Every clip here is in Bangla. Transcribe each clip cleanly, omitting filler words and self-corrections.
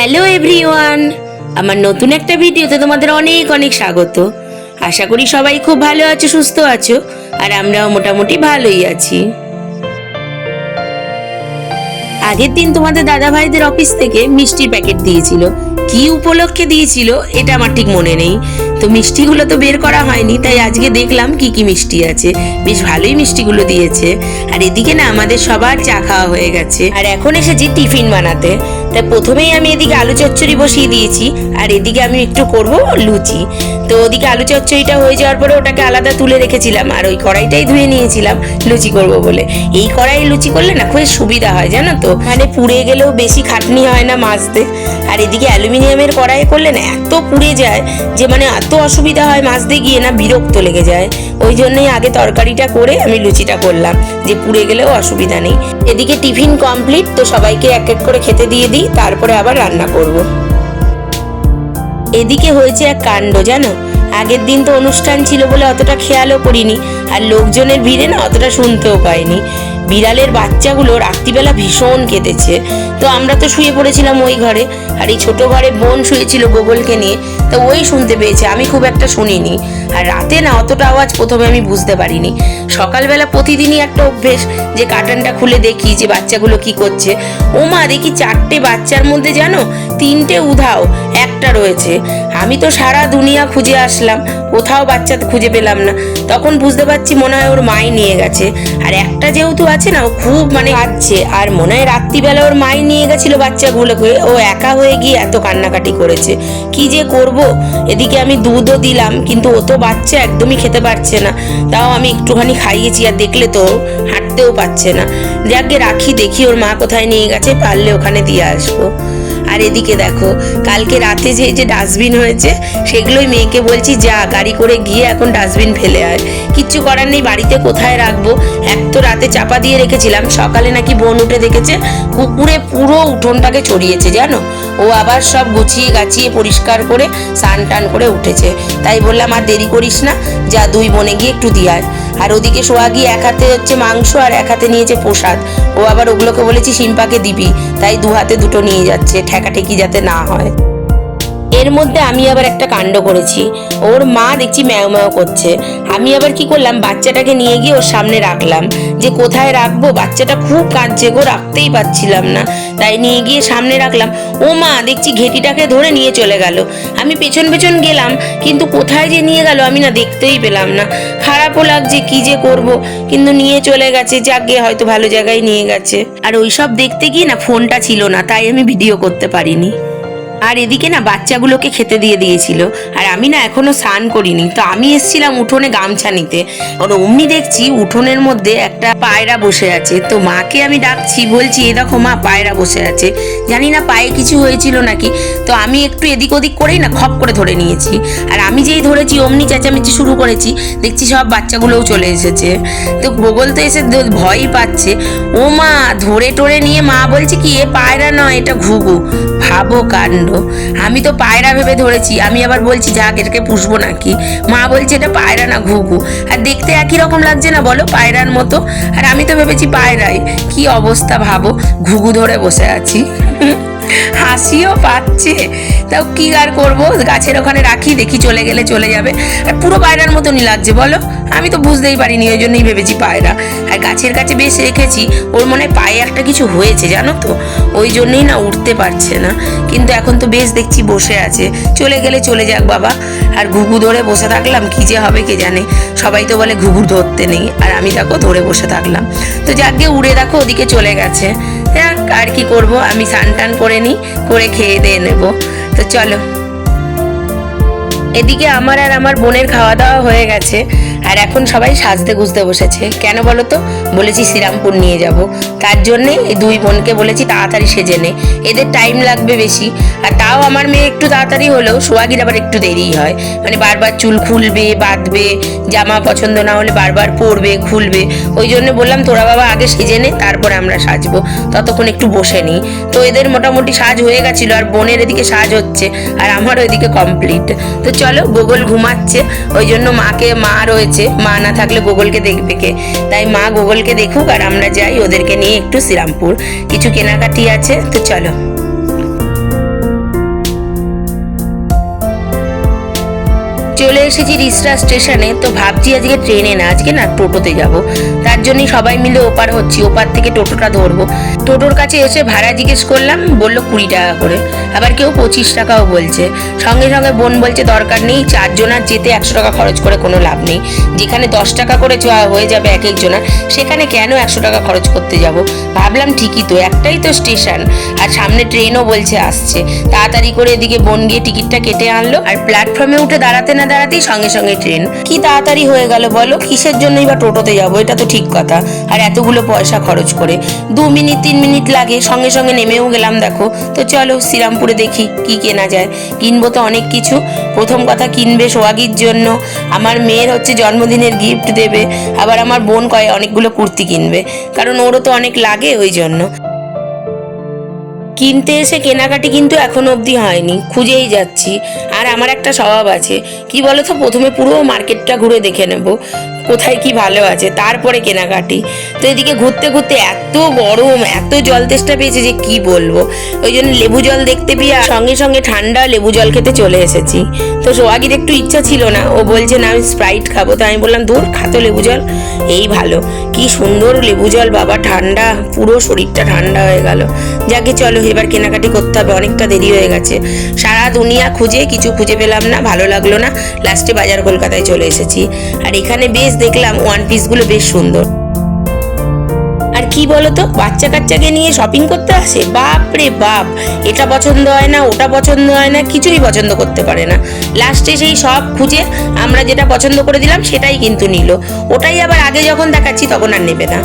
হ্যালো এভরিওয়ান, আমার নতুন একটা ভিডিওতে তোমাদের অনেক অনেক স্বাগত। আশা করি সবাই খুব ভালো আছো, সুস্থ আছো, আর আমরাও মোটামুটি ভালোই আছি। আগের দিন তোমাদের দাদা ভাইদের অফিস থেকে মিষ্টির প্যাকেট দিয়েছিল। কি উপলক্ষে দিয়েছিল এটা আমার ঠিক মনে নেই, তো মিষ্টিগুলো তো বের করা হয়নি, তাই আজকে দেখলাম কি কি মিষ্টি আছে। বেশ ভালোই মিষ্টিগুলো দিয়েছে। আর এদিকে না আমাদের সবার চা খাওয়া হয়ে গেছে, আর এখন এসেছি টিফিন বানাতে। তাই প্রথমেই আমি এদিকে আলু চচ্চড়ি বসিয়ে দিয়েছি, আর এদিকে আমি একটু করব লুচি। তো ওদিকে আলু চচ্চড়িটা হয়ে যাওয়ার পরে ওটাকে আলাদা তুলে রেখেছিলাম, আর ওই কড়াইটাই ধুয়ে নিয়েছিলাম লুচি করব বলে। এই কড়াই লুচি করলে না খুব সুবিধা হয় জানো তো, মানে পুড়ে গেলেও বেশি খাটনি হয় না মাজতে। আর এদিকে অ্যালুমিনিয়ামের কড়াই করলে না এত পুড়ে যায় যে মানে এত অসুবিধা হয় মাজতে গিয়ে, না বিরক্ত লেগে যায়। ওই জন্যই আগে তরকারিটা করে আমি লুচিটা করলাম, যে পুড়ে গেলেও অসুবিধা নেই। এদিকে টিফিন কমপ্লিট, তো সবাইকে এক এক করে খেতে দিয়ে দিই, তারপরে আবার রান্না করব। এদিকে হয়েছে এক কাণ্ড জানো, আগের দিন তো অনুষ্ঠান ছিল বলে অতটা খেয়ালও করিনি, আর লোকজনের ভিড়ে না অতটা শুনতেও পাইনি। বিড়ালের বাচ্চাগুলো রাত্রিবেলা ভীষণ কেঁদেছে। তো আমরা তো শুয়ে পড়েছিলাম ওই ঘরে, আর এই ছোট ঘরে বোন শুয়েছিল গোগলকে নিয়ে, তো ওই শুনতে পেয়েছে, আমি খুব একটা শুনিনি। আর রাতে না অতটা আওয়াজ প্রথমে আমি বুঝতে পারিনি। সকালবেলা প্রতিদিনই একটা অভ্যেস যে কার্টেনটা খুলে দেখি যে বাচ্চাগুলো কি করছে। ও মা, দেখি 4টে বাচ্চার মধ্যে জানো 3টে উধাও, একটা রয়েছে। আমি তো সারা দুনিয়া খুঁজে আসলাম, কোথাও বাচ্চা খুঁজে পেলাম না। তখন বুঝতে পারছি মনে হয় ওর মাই নিয়ে গেছে। আর একটা যেহেতু আছে না, ও খুব মানে কাঁদছে, আর মনে হয় রাত্রিবেলা ওর মাই নিয়ে গেছিল বাচ্চাগুলোকে, ও একা হয়ে গিয়ে এত কান্নাকাটি করেছে। কি যে করব। এদিকে আমি দুধও দিলাম, কিন্তু ও তো বাচ্চা একদমই খেতে পারছে না। তাও আমি একটুখানি খাইয়েছি, আর দেখলে তো হাঁটতেও পারছে না। যাকে রাখি, দেখি ওর মা কোথায় নিয়ে গেছে, পারলে ওখানে দিয়ে আসবো। আর এদিকে দেখো, কালকে রাতে যে ডাস্টবিন হয়েছে সেগুলোই মেয়েকে বলছি যা গাড়ি করে গিয়ে এখন ডাস্টবিন ফেলে আয়। কিচ্ছু করার নেই, বাড়িতে কোথায় রাখবো। এক তো রাতে চাপা দিয়ে রেখেছিলাম, সকালে নাকি বোন উঠে দেখেছে কুকুরে পুরো উঠোনটাকে ছড়িয়েছে জানো। ও আবার সব গুছিয়ে গাছিয়ে পরিষ্কার করে স্নান টান করে উঠেছে। তাই বললাম আর দেরি করিস না, যা দুই বোনে গিয়ে একটু দিয়ে আয়। আর ওদিকে সোহাগী এক হাতে হচ্ছে মাংস আর এক হাতে নিয়েছে প্রসাদ। ও আবার ওগুলোকে বলেছি সিম্পাকে দিবি, তাই 2 হাতে 2টো নিয়ে যাচ্ছে, ঠেকাঠেকি যাতে না হয়। এর মধ্যে আমি আবার একটা কাণ্ড করেছি, ওর মা দেখছি ম্যাও ম্যাও করছে। আমি আবার কি করলাম, বাচ্চাটাকে নিয়ে গিয়ে ওর সামনে রাখলাম, যে কোথায় রাখবো, বাচ্চাটা খুব কাঁদছে গো, রাখতেই পারছিলাম না, তাই নিয়ে গিয়ে সামনে রাখলাম। ও মা, দেখছি ঘেটিটাকে ধরে নিয়ে চলে গেল। আমি পেছন পেছন গেলাম, কিন্তু কোথায় যে নিয়ে গেল আমি না দেখতেই পেলাম না। খারাপও লাগছে, কি যে করব, কিন্তু নিয়ে চলে গেছে। যাকে হয়তো ভালো জায়গায় নিয়ে গেছে। আর ওইসব দেখতে গিয়ে না ফোনটা ছিল না, তাই আমি ভিডিও করতে পারিনি। আর এদিকে না বাচ্চাগুলোকে খেতে দিয়ে দিয়েছিল, আর আমি না এখনো স্নান করিনি। তো আমি এসেছিলাম উঠোনে গামছা নিতে, আর অমনি দেখছি উঠোনের মধ্যে একটা পায়রা বসে আছে। তো মাকে আমি ডাকছি, বলছি এ দেখো মা, পায়রা বসে আছে। জানি না পায়ে কিছু হয়েছিল নাকি, তো আমি একটু এদিক ওদিক করেই না খপ করে ধরে নিয়েছি। আর আমি যেই ধরেছি অমনি চেঁচামেচি শুরু করেছি, দেখছি সব বাচ্চাগুলোও চলে এসেছে। তো গোগল তো এসে ভয়ই পাচ্ছে। ও মা, ধরে টরে নিয়ে মা বলছে কি এ পায়রা নয়, এটা ঘুঘু। ভাবো কাণ্ড, আমি তো পায়রা ভেবে ধরেছি। আমি আবার বলছি যাক এটাকে পুষবো নাকি, মা বলছে এটা পায়রা না ঘুঘু। আর দেখতে একই রকম লাগছে না বলো, পায়রার মতো। আর আমি তো ভেবেছি পায়রাই। কি অবস্থা ভাবো, ঘুঘু ধরে বসে আছি। হাসিও পাচ্ছে, তাও কি আর করবো, গাছের ওখানে রাখি, দেখি চলে গেলে চলে যাবে। আর পুরো পায়রার মতনই লাগছে বলো, আমি তো বুঝতেই পারিনি, ওই জন্যই ভেবেছি পায়রা। আর গাছের কাছে বেশ রেখেছি, ওর মনে হয় পায়ে একটা কিছু হয়েছে জানো তো, ওই জন্যই না উঠতে পারছে না। কিন্তু এখন তো বেশ দেখছি বসে আছে, চলে গেলে চলে যাক বাবা। আর ঘুঘু ধরে বসে থাকলাম, কি যে হবে কে জানে। সবাই তো বলে ঘুঘু ধরতে নেই, আর আমি দেখো ধরে বসে থাকলাম। তো যাক গিয়ে উড়ে দেখো ওদিকে চলে গেছে। হ্যাঁ, আর কি করবো, আমি স্নান টান করে নিই, করে খেয়ে দিয়ে নেবো। তো চলো। এদিকে আমার আর আমার বোনের খাওয়া দাওয়া হয়ে গেছে, আর এখন সবাই সাজতে গুজতে বসেছে। কেন বলো তো, বলেছি শ্রীরামপুর নিয়ে যাব, তার জন্যে এই 2 বোনকে বলেছি তাড়াতাড়ি সেজে নে, এদের টাইম লাগবে বেশি। আর তাও আমার মেয়ে একটু তাড়াতাড়ি হলেও সোহাগীর আবার একটু দেরিই হয়, মানে বারবার চুল খুলবে, বাঁধবে, জামা পছন্দ না হলে বারবার পরবে, খুলবে। ওই জন্য বললাম তোরা বাবা আগে সেজে নে, তারপরে আমরা সাজবো, ততক্ষণ একটু বসে নিই। তো এদের মোটামুটি সাজ হয়ে গেছিলো, আর বোনের এদিকে সাজ হচ্ছে, আর আমার ওইদিকে কমপ্লিট। তো চলো, গোগল ঘুমাচ্ছে, ওই জন্য মা রয়েছে, মা না থাকলে গোগলকে দেখবে কে, তাই মা গোগলকে দেখুক, আর আমরা যাই ওদেরকে নিয়ে একটু শ্রীরামপুর, কিছু কেনাকাটি আছে। তো চলো। চলে এসেছি রিসরা স্টেশনে। তো ভাবছি আজকে ট্রেনে না, আজকে না টোটোতে যাব। তার জন্যই সবাই মিলে ওপার হচ্ছি, ওপার থেকে টোটোটা ধরবো। টোটোর কাছে এসে ভাড়া জিজ্ঞেস করলাম, বললো 20 টাকা করে, আবার কেউ 25 টাকাও বলছে। সঙ্গে সঙ্গে বোন বলছে দরকার নেই, 4 জনার যেতে 100 টাকা খরচ করে কোনো লাভ নেই। যেখানে 10 টাকা করে হয়ে যাবে এক একজনের, সেখানে কেন 100 টাকা খরচ করতে যাব। ভাবলাম ঠিকই তো, একটাই তো স্টেশন, আর সামনে ট্রেনও বলছে আসছে। তাড়াতাড়ি করে এদিকে বোন গিয়ে টিকিটটা কেটে আনলো, আর প্ল্যাটফর্মে উঠে দাঁড়াতে না দাঁড়াতেই সঙ্গে সঙ্গে ট্রেন। কি তাড়াতাড়ি হয়ে গেল বলো, কিসের জন্যই বা টোটোতে যাবো, এটা তো ঠিক কথা। আর এতগুলো পয়সা খরচ করে 2 মিনিট 3 মিনিট লাগে, সঙ্গে সঙ্গে নেমেও গেলাম। দেখো তো, চলো শ্রীরামপুরে দেখি কি কেনা যায়। কিনবো তো অনেক কিছু। প্রথম কথা কিনবে সোহাগীর জন্য, আমার মেয়ের হচ্ছে জন্মদিনের গিফট দেবে, আবার আমার বোন অনেকগুলো কুর্তি কিনবে, কারণ ওরও তো অনেক লাগে, ওই জন্য। কিনতে এসে কেনাকাটি কিন্তু এখনো অবধি হয়নি, খুঁজেই যাচ্ছি। আর আমার একটা স্বভাব আছে, কি বলো তো, প্রথমে পুরো মার্কেটটা ঘুরে দেখে নেব কোথায় কি ভালো আছে, তারপরে কেনাকাটি। তো এদিকে ঘুরতে ঘুরতে এত গরম, এত জল তেষ্টা পেয়েছে যে কি বলবো। ওই জন্য লেবু জল দেখতে পেয়ে সঙ্গে সঙ্গে ঠান্ডা লেবু জল খেতে চলে এসেছি। তো সোহাগীর একটু ইচ্ছা ছিল না, ও বলছে না আমি স্প্রাইট খাবো। তো আমি বললাম দূর, খাতো লেবু জল, এই ভালো। কি সুন্দর লেবু জল বাবা, ঠান্ডা, পুরো শরীরটা ঠান্ডা হয়ে গেল। যাকে চলো এবার কেনাকাটি করতে হবে, অনেকটা দেরি হয়ে গেছে। সারা দুনিয়া খুঁজে কিছু খুঁজে পেলাম না, ভালো লাগলো না। লাস্টে বাজার কলকাতায় চলে এসেছি। আর এখানে বেশ দেখলাম 1 পিসগুলো বেশ সুন্দর। আর কি বলতো, বাচ্চা কাচ্চাকে নিয়ে শপিং করতে আসে, বাপ রে বাপ, এটা পছন্দ হয় না, ওটা পছন্দ হয় না, কিছুই পছন্দ করতে পারে না। লাস্টে সেই সব খুঁজে আমরা যেটা পছন্দ করে দিলাম সেটাই কিন্তু নিল। ওটাই আবার আগে যখন দেখাচ্ছি তখন আর নেবে না।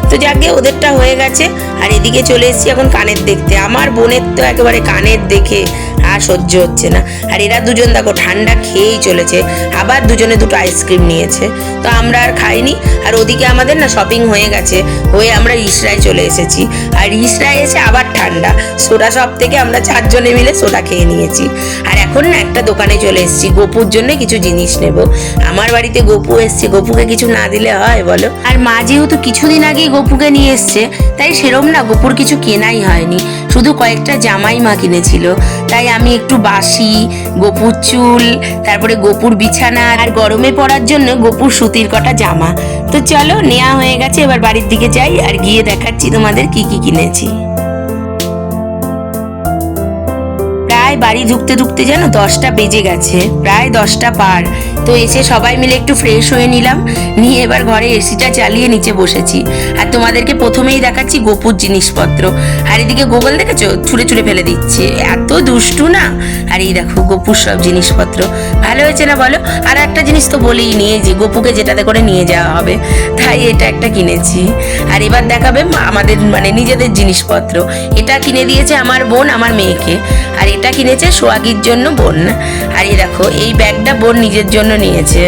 তো যাকে ওদেরটা হয়ে গেছে। আর এদিকে চলে এসেছি এখন কানের দেখতে। আমার বোনের তো একেবারে কানের দেখে আর সহ্য হচ্ছে না। আর এরা দুজন দেখো ঠান্ডা খেয়েই চলেছে, আবার দুজনে দুটো আইসক্রিম নিয়েছে। তো আমরা আর খাইনি। আর ওদিকে আমাদের না শপিং হয়ে গেছে, হয়ে আমরা রিসরায় চলে এসেছি। আর রিসরায় এসে আবার ঠান্ডা, সোডা শপ থেকে আমরা 4 জনে মিলে সোডা খেয়ে নিয়েছি। আর এখন না একটা দোকানে চলে এসেছি, গোপুর জন্য কিছু জিনিস নেব। আমার বাড়িতে গোপু এসছে, গোপুকে কিছু না দিলে হয় বলো। আর মা যেহেতু কিছুদিন আগেই গোপুকে নিয়ে এসছে, তাই সেরম না গোপুর কিছু কেনাই হয়নি, শুধু কয়েকটা জামাই মা কিনেছিল। তাই আমি একটু বাসি, গোপুর চুল, তারপরে গোপুর বিছানা, আর গরমে পরার জন্য গোপুর সুতির কটা জামা। তো চলো, নেওয়া হয়ে গেছে, এবার বাড়ির দিকে যাই আর গিয়ে দেখাচ্ছি তোমাদের কি কি কিনেছি। প্রায় বাড়ি ঢুকতে ঢুকতে যেন 10টা বেজে গেছে, প্রায় 10টা পার। তো এসে সবাই মিলে একটু ফ্রেশ হয়ে নিলাম, নিয়ে এবার ঘরে এসিটা চালিয়ে নিচে বসেছি। আর তোমাদেরকে প্রথমেই দেখাচ্ছি গোপুর জিনিসপত্র। আর এদিকে গোগল দেখেছো, ছুঁড়ে ছুঁড়ে ফেলে দিচ্ছে, এত দুষ্টু না। আর এই দেখো গোপুর সব জিনিসপত্র, ভালো হয়েছে না বলো। আর একটা জিনিস তো বলেই নিয়ে যে গোপুকে যেটাতে করে নিয়ে যাওয়া হবে, তাই এটা একটা কিনেছি। আর এবার দেখাবে আমাদের মানে নিজেদের জিনিসপত্র। এটা কিনে দিয়েছে আমার বোন আমার মেয়েকে, আর এটা কিনেছে সোহাগীর জন্য বোন। আর এই দেখো এই ব্যাগটা বোন নিজের জন্য নিয়েছে।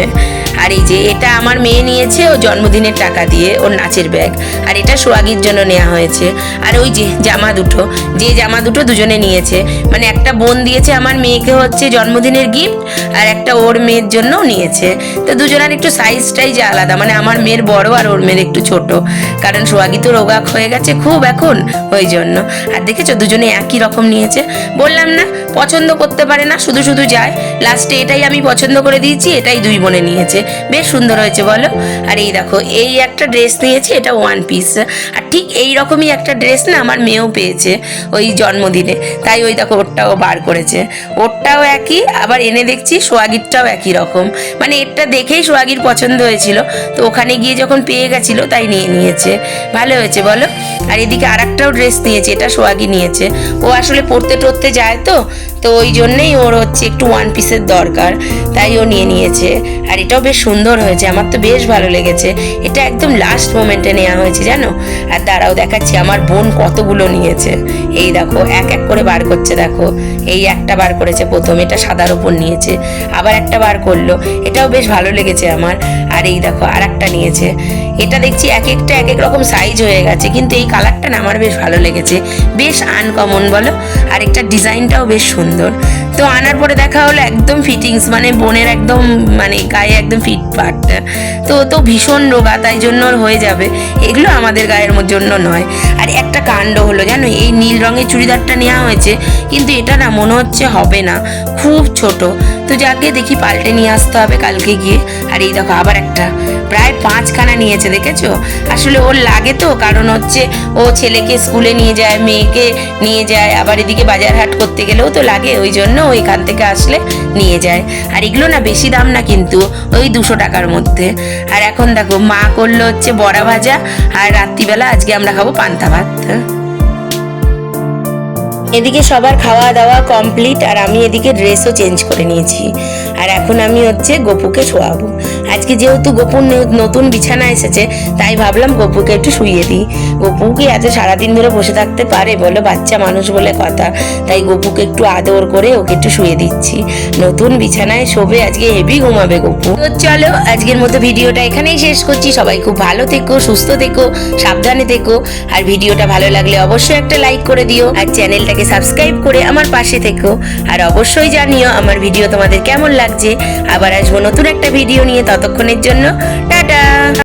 আর এই যে এটা আমার মেয়ে নিয়েছে ও জন্মদিনের টাকা দিয়ে, ওর নাচের ব্যাগ। আর এটা সোহাগীর জন্য নেওয়া হয়েছে। আর ওই যে জামা দুটো, যে জামা দুটো দুজনে নিয়েছে, মানে একটা বোন দিয়েছে আমার মেয়েকে হচ্ছে জন্মদিনের গিফট, আর একটা ওর মেয়ের জন্যও নিয়েছে। তো দুজনের একটু সাইজটাই যে আলাদা, মানে আমার মেয়ের বড় আর ওর মেয়ের একটু ছোট, কারণ সোহাগী তো রোগা হয়ে গেছে খুব এখন, ওই জন্য। আর দেখেছো দুজনে একই রকম নিয়েছে। বললাম না পছন্দ করতে পারে না, শুধু শুধু যায়। লাস্টে এটাই আমি পছন্দ করে দিয়েছি, এটাই 2 বোনে নিয়েছে। বেশ সুন্দর হয়েছে বলো। আর এই দেখো এই একটা ড্রেস নিয়েছে, এটা 1 পিস। আর ঠিক এই রকমই একটা ড্রেস না আমার মেয়েও পেয়েছে ওই জন্মদিনে, তাই ওই দেখো ওরটাও বার করেছে, ওরটাও একই। আবার এনে দেখছি সোহাগীরটাও একই রকম, মানে এটা দেখেই সোহাগীর পছন্দ হয়েছিল, তো ওখানে গিয়ে যখন পেয়ে গেছিল তাই নিয়ে নিয়েছে। ভালো হয়েছে বলো। আর এদিকে আর একটাও ড্রেস নিয়েছে, এটা সোহাগী নিয়েছে। ও আসলে পড়তে টরতে যায় তো, তো ওই জন্যেই ওর হচ্ছে একটু 1 পিসের দরকার, তাই ও নিয়ে নিয়েছে। আর এটাও বেশ সুন্দর হয়েছে, আমার তো বেশ ভালো লেগেছে। এটা একদম লাস্ট মোমেন্টে নেওয়া হয়েছে জানো। আর দাঁড়াও দেখাচ্ছি আমার বোন কতগুলো নিয়েছে। এই দেখো এক এক করে বার করছে, দেখো এই একটা বার করেছে প্রথম, এটা সাদার ওপর নিয়েছে, আবার একটা বার করলো, এটাও বেশ ভালো লেগেছে আমার। আর এই দেখো আর একটা নিয়েছে, এটা দেখছি এক একটা এক এক রকম সাইজ হয়ে গেছে, কিন্তু এই কালারটা না আমার বেশ ভালো লেগেছে, বেশ আনকমন বলো। আর একটা ডিজাইনটাও বেশ সুন্দর। তো আনার পরে দেখা হলো একদম ফিটিংস, মানে বোনের একদম মানে গায়ে একদম ফিট পার্টটা। তো তো ভীষণ রোগা, তাই জন্য ওর হয়ে যাবে, এগুলো আমাদের গায়ের জন্য নয়। আর একটা কাণ্ড হলো জানো, এই নীল রঙের চুড়িদারটা নেওয়া হয়েছে, কিন্তু এটা না মনে হচ্ছে হবে না, খুব ছোট। তো যাকে দেখি পাল্টে নিয়ে আসতে হবে কালকে গিয়ে। আর এই দেখো আবার একটা, প্রায় 5খানা নিয়েছে, দেখেছো? আসলে ওর লাগে তো, কারণ হচ্ছে ও ছেলেকে স্কুলে নিয়ে যায়, মেয়েকে নিয়ে যায়, আবার এদিকে বাজার হাট করতে গেলেও তো লাগে, ওই জন্য ও এখান থেকে আসলে নিয়ে যায়। আর এগুলো না বেশি দাম না কিন্তু, ওই 200 টাকার মধ্যে। আর এখন দেখো মা করলো হচ্ছে বড়া ভাজা, আর রাত্রিবেলা আজকে আমরা খাবো পান্তা ভাত। এদিকে সবার খাওয়া দাওয়া কমপ্লিট, আর আমি এদিকে ড্রেসও চেঞ্জ করে নিয়েছি। আর এখন আমি হচ্ছে গপুকে শোয়াবো। আজকে যেহেতু গপুর নতুন বিছানা এসেছে, তাই ভাবলাম গপুকে একটু শুইয়ে দিই। গপু কি এত সারাদিন ধরে বসে থাকতে পারে বলো, বাচ্চা মানুষ বলে কথা। তাই গপুকে একটু আদর করে ওকে একটু শুয়ে দিচ্ছি। নতুন বিছানায় শোবে, আজকে হেভি ঘুমাবে গপু। তো চলো আজকের মতো ভিডিওটা এখানেই শেষ করছি। সবাই খুব ভালো থেকো, সুস্থ থেকো, সাবধানে থেকো। আর ভিডিওটা ভালো লাগলে অবশ্যই একটা লাইক করে দিও, আর চ্যানেলটাকে সাবস্ক্রাইব করে আমার পাশে থেকো। আর অবশ্যই জানিও আমার ভিডিও তোমাদের কেমন লাগছে। আবার আসবো নতুন একটা ভিডিও নিয়ে, ততক্ষণের জন্য টাটা।